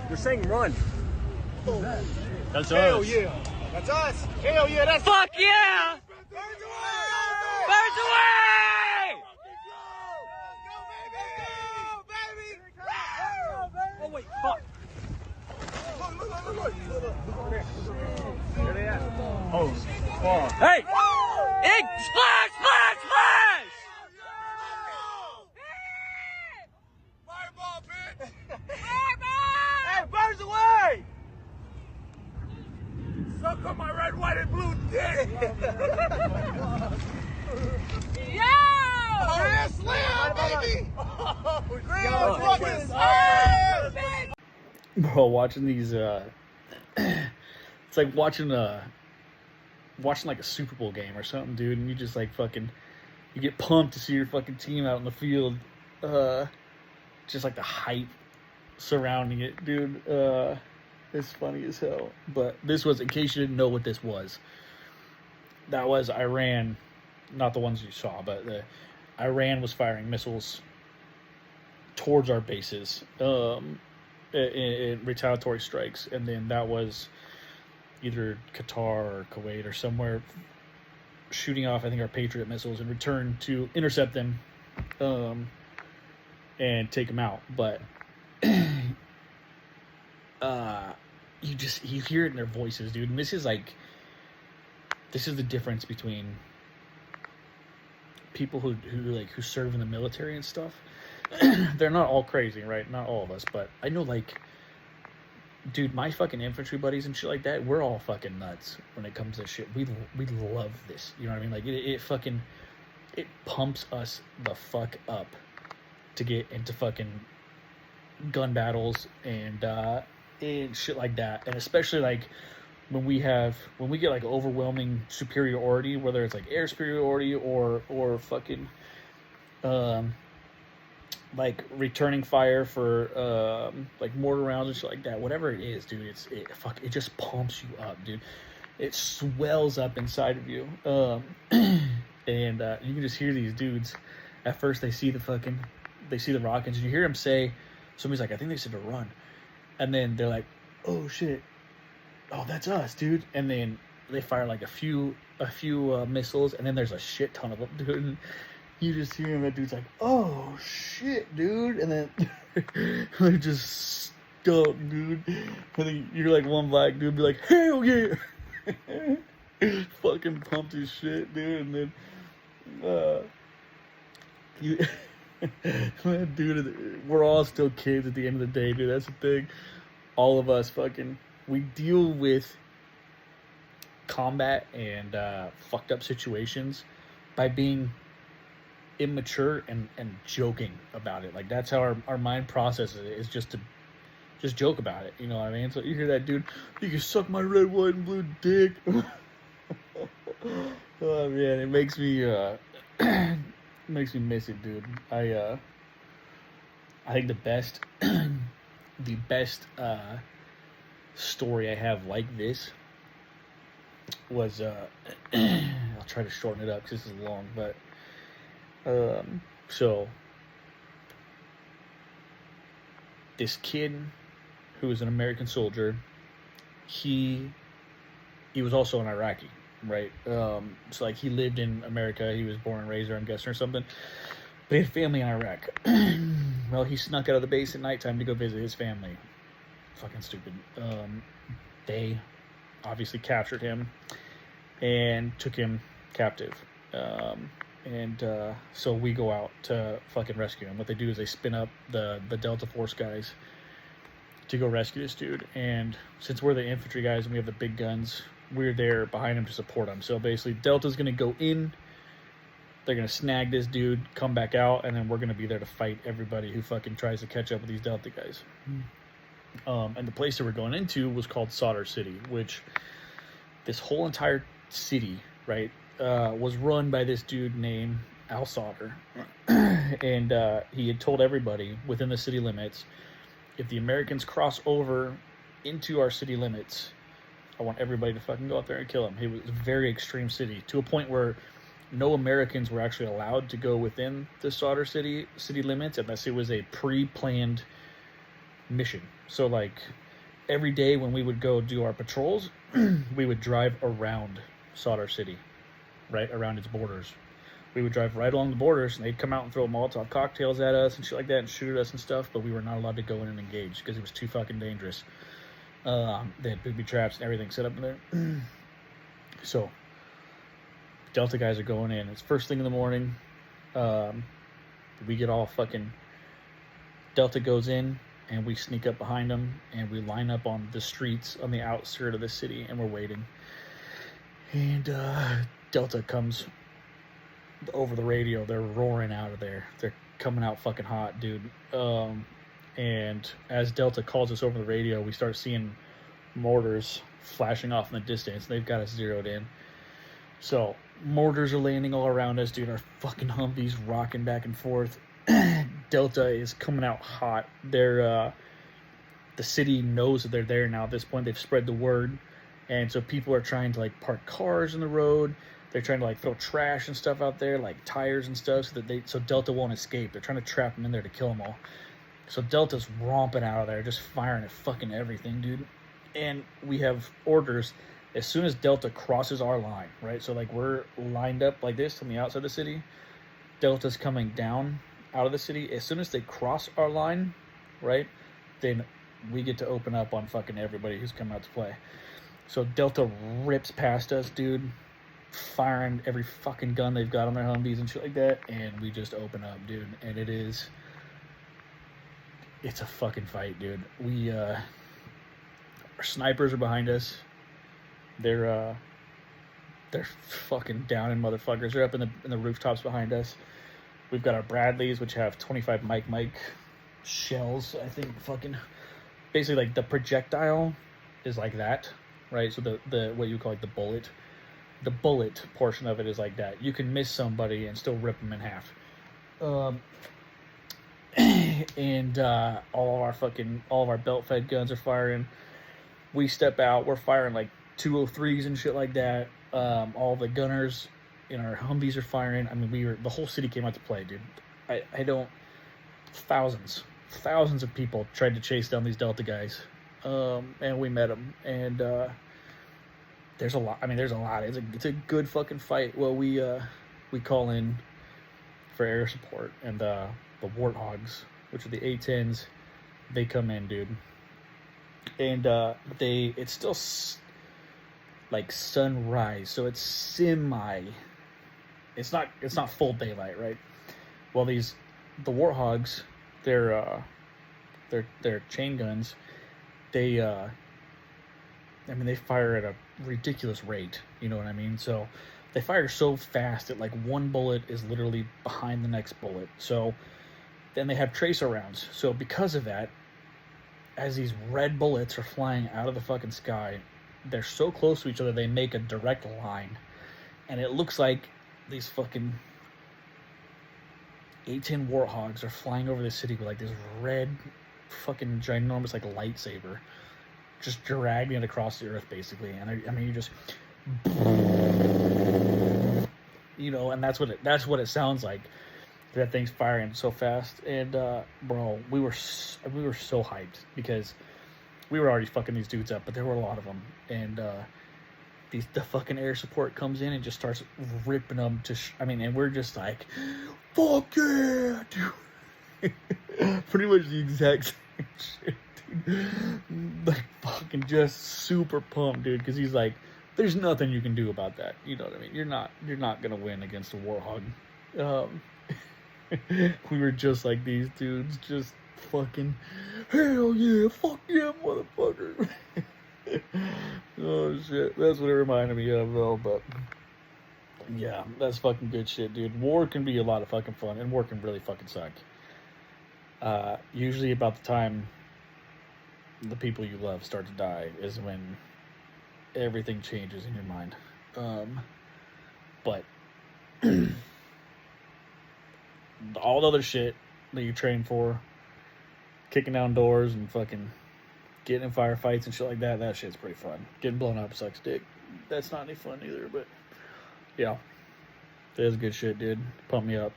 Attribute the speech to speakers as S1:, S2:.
S1: They're saying run.
S2: That's
S3: Hell
S2: us.
S3: yeah. That's us. Hell yeah, that's
S4: Fuck yeah!
S3: Birds
S4: Birds away!
S1: Oh wait, fuck. Where they at?
S2: Oh, fuck.
S1: Hey!
S4: Hey, splash, splash, splash!
S3: Fireball, bitch!
S4: Fireball!
S3: Hey, birds away! Suck on my red, white, and blue dick!
S4: Yo!
S3: Grand slam, baby! Grand fucking
S4: Oh,
S3: slam!
S2: Bro, watching these, it's like watching like a Super Bowl game or something, dude, and you just like fucking, you get pumped to see your fucking team out in the field, just like the hype surrounding it, dude, it's funny as hell. But this was, in case you didn't know what this was, that was Iran, not the ones you saw, but Iran was firing missiles towards our bases, in retaliatory strikes, and then that was either Qatar or Kuwait or somewhere shooting off, I think, our Patriot missiles in return to intercept them, and take them out. But you hear it in their voices, dude. And this is the difference between people who serve in the military and stuff. They're not all crazy, right? Not all of us, but I know, like, dude, my fucking infantry buddies and shit like that, we're all fucking nuts when it comes to this shit. We love this, you know what I mean? Like, it pumps us the fuck up to get into fucking gun battles and shit like that. And especially like when we get like overwhelming superiority, whether it's like air superiority or fucking like returning fire for like mortar rounds and shit like that. Whatever it is, dude, it just pumps you up, dude. It swells up inside of you. And you can just hear these dudes. At first, they see the rockets, and you hear them say, somebody's like, I think they said to run, and then they're like, oh shit, oh that's us, dude. And then they fire like a few missiles, and then there's a shit ton of them, dude. And you just hear him, that dude's like, oh shit, dude, and then they're just stoked, dude. And then you're like, one black dude be like, hell yeah. Fucking pumped his shit, dude. And then dude, we're all still kids at the end of the day, dude. That's the thing. All of us we deal with combat and fucked up situations by being immature and joking about it. Like, that's how our mind processes it, is just to joke about it, you know what I mean? So you hear that dude, you can suck my red, white, and blue dick. Oh man, it makes me miss it, dude. I think the best story I have like this was I'll try to shorten it up because this is long, but so this kid who was an American soldier, he was also an Iraqi, right? So like, he lived in America, he was born and raised there, I'm guessing, or something, but he had family in Iraq. Well, he snuck out of the base at nighttime to go visit his family. Fucking stupid. They obviously captured him and took him captive. So we go out to fucking rescue him. What they do is they spin up the Delta Force guys to go rescue this dude. And since we're the infantry guys and we have the big guns, we're there behind him to support him. So basically, Delta's going to go in, they're going to snag this dude, come back out, and then we're going to be there to fight everybody who fucking tries to catch up with these Delta guys. And the place that we're going into was called Solder City, which this whole entire city, right, was run by this dude named Al Solder. And he had told everybody within the city limits, if the Americans cross over into our city limits, I want everybody to fucking go out there and kill him. It was a very extreme city, to a point where no Americans were actually allowed to go within the Solder City limits unless it was a pre-planned mission. So like every day when we would go do our patrols, we would drive around Solder City, right around its borders. We would drive right along the borders, and they'd come out and throw Molotov cocktails at us and shit like that, and shoot at us and stuff. But we were not allowed to go in and engage because it was too fucking dangerous. They had booby traps and everything set up in there. So Delta guys are going in. It's first thing in the morning. We get all fucking. Delta goes in, and we sneak up behind them, and we line up on the streets on the outskirt of the city, and we're waiting. And Delta comes over the radio. They're roaring out of there. They're coming out fucking hot, dude. And as Delta calls us over the radio, we start seeing mortars flashing off in the distance. They've got us zeroed in. So mortars are landing all around us, dude. Our fucking Humvees rocking back and forth. Delta is coming out hot. They're the city knows that they're there now. At this point, they've spread the word, and so people are trying to like park cars in the road. They're trying to like throw trash and stuff out there, like tires and stuff, so Delta won't escape. They're trying to trap them in there to kill them all. So Delta's romping out of there, just firing at fucking everything, dude. And we have orders as soon as Delta crosses our line, right? So like we're lined up like this on the outside of the city. Delta's coming down out of the city. As soon as they cross our line, right, then we get to open up on fucking everybody who's coming out to play. So Delta rips past us, dude, firing every fucking gun they've got on their Humvees and shit like that, and we just open up, dude. And it's a fucking fight, dude. Our snipers are behind us. They're fucking down in motherfuckers. They're up in the rooftops behind us. We've got our Bradleys, which have 25 Mike shells. I think fucking basically like the projectile is like that, right? So the what you call like the bullet portion of it is like that. You can miss somebody and still rip them in half. And all of our belt fed guns are firing. We step out, we're firing like 203s and shit like that. All the gunners in our Humvees are firing. I mean, the whole city came out to play, dude. Thousands of people tried to chase down these Delta guys, and we met them. And there's a lot. It's a good fucking fight. Well, we call in for air support, and the Warthogs, which are the A-10s, they come in, dude. And it's still like sunrise, so it's semi. It's not full daylight, right? Well, the Warthogs, they're chain guns. They fire at a ridiculous rate. You know what I mean? So they fire so fast that like one bullet is literally behind the next bullet. So then they have tracer rounds. So because of that, as these red bullets are flying out of the fucking sky, they're so close to each other they make a direct line, and it looks like these fucking A-10 Warthogs are flying over the city with like this red fucking ginormous like lightsaber, just dragging it across the earth basically. And you just, you know, and that's what it sounds like. That thing's firing so fast. And bro, we were so hyped because we were already fucking these dudes up, but there were a lot of them. And the fucking air support comes in and just starts ripping them and we're just like, fuck yeah, dude. Pretty much the exact same shit, dude. Like fucking just super pumped, dude, because he's like, there's nothing you can do about that. You know what I mean? You're not gonna win against a Warthog. We were just like these dudes, just fucking, hell yeah, fuck yeah, motherfucker. Oh shit, that's what it reminded me of though. But yeah, that's fucking good shit, dude. War can be a lot of fucking fun, and war can really fucking suck. Usually about the time the people you love start to die is when everything changes in your mind. But all the other shit that you train for, kicking down doors and fucking getting in firefights and shit like that, that shit's pretty fun. Getting blown up sucks dick. That's not any fun either, but yeah. That is good shit, dude. Pump me up.